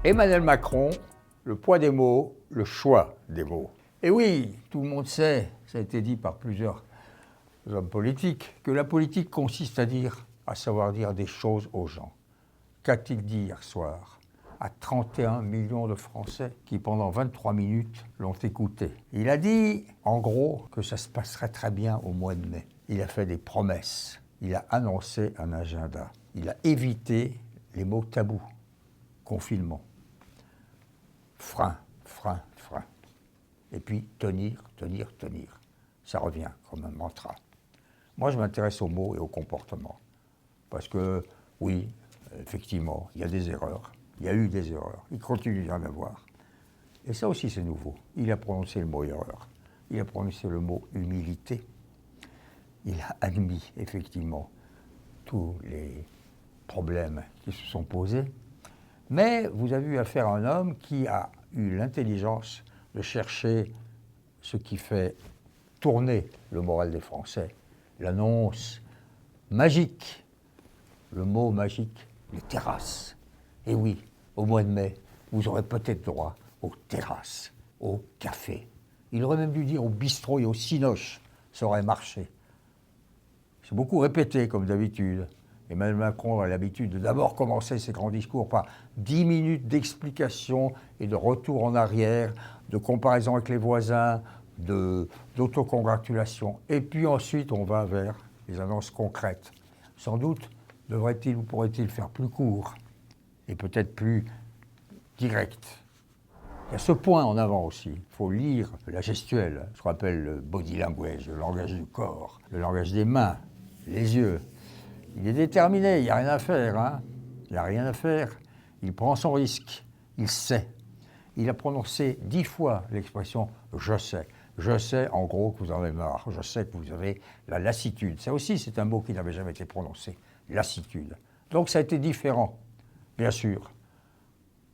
Emmanuel Macron, le poids des mots, le choix des mots. Et oui, tout le monde sait, ça a été dit par plusieurs hommes politiques, que la politique consiste à savoir dire des choses aux gens. Qu'a-t-il dit hier soir à 31 millions de Français qui, pendant 23 minutes, l'ont écouté? Il a dit, en gros, que ça se passerait très bien au mois de mai. Il a fait des promesses. Il a annoncé un agenda. Il a évité les mots tabous. Confinement. Frein, frein, frein. Et puis, tenir, tenir, tenir. Ça revient comme un mantra. Moi, je m'intéresse aux mots et au comportement. Parce que, oui, effectivement, il y a des erreurs. Il y a eu des erreurs. Il continue d'y en avoir. Et ça aussi, c'est nouveau. Il a prononcé le mot erreur. Il a prononcé le mot humilité. Il a admis, effectivement, tous les problèmes qui se sont posés. Mais vous avez eu affaire à un homme qui a eu l'intelligence de chercher ce qui fait tourner le moral des Français. L'annonce magique, le mot magique, les terrasses. Et oui, au mois de mai, vous aurez peut-être droit aux terrasses, au café. Il aurait même dû dire au bistrot et au cinoche, ça aurait marché. C'est beaucoup répété, comme d'habitude. Emmanuel Macron a l'habitude de d'abord commencer ses grands discours par 10 minutes d'explication et de retour en arrière, de comparaison avec les voisins, d'autocongratulation. Et puis ensuite, on va vers les annonces concrètes. Sans doute devrait-il ou pourrait-il faire plus court et peut-être plus direct. Il y a ce point en avant aussi. Il faut lire la gestuelle, ce qu'on appelle le body language, le langage du corps, le langage des mains, les yeux. Il est déterminé, il n'y a rien à faire. Hein. Il n'y a rien à faire. Il prend son risque. Il sait. Il a prononcé 10 fois l'expression « je sais ». Je sais, en gros, que vous en avez marre. Je sais que vous avez la lassitude. Ça aussi, c'est un mot qui n'avait jamais été prononcé. Lassitude. Donc ça a été différent, bien sûr.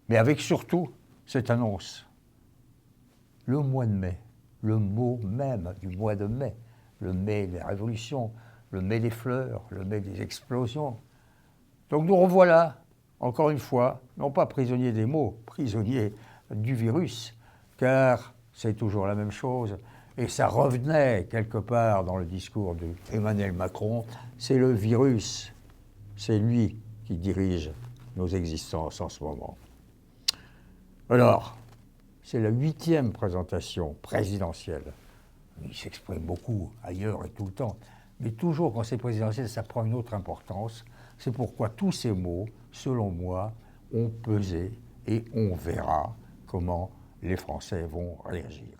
Mais avec surtout cette annonce. Le mois de mai, le mot même du mois de mai, le mai des révolutions, le mai des fleurs, le mai des explosions. Donc nous revoilà, encore une fois, non pas prisonniers des mots, prisonniers du virus, car c'est toujours la même chose, et ça revenait quelque part dans le discours d'Emmanuel Macron, c'est le virus, c'est lui qui dirige nos existences en ce moment. Alors, c'est la 8e présentation présidentielle. Il s'exprime beaucoup ailleurs et tout le temps. Mais toujours quand c'est présidentiel, ça prend une autre importance. C'est pourquoi tous ces mots, selon moi, ont pesé et on verra comment les Français vont réagir.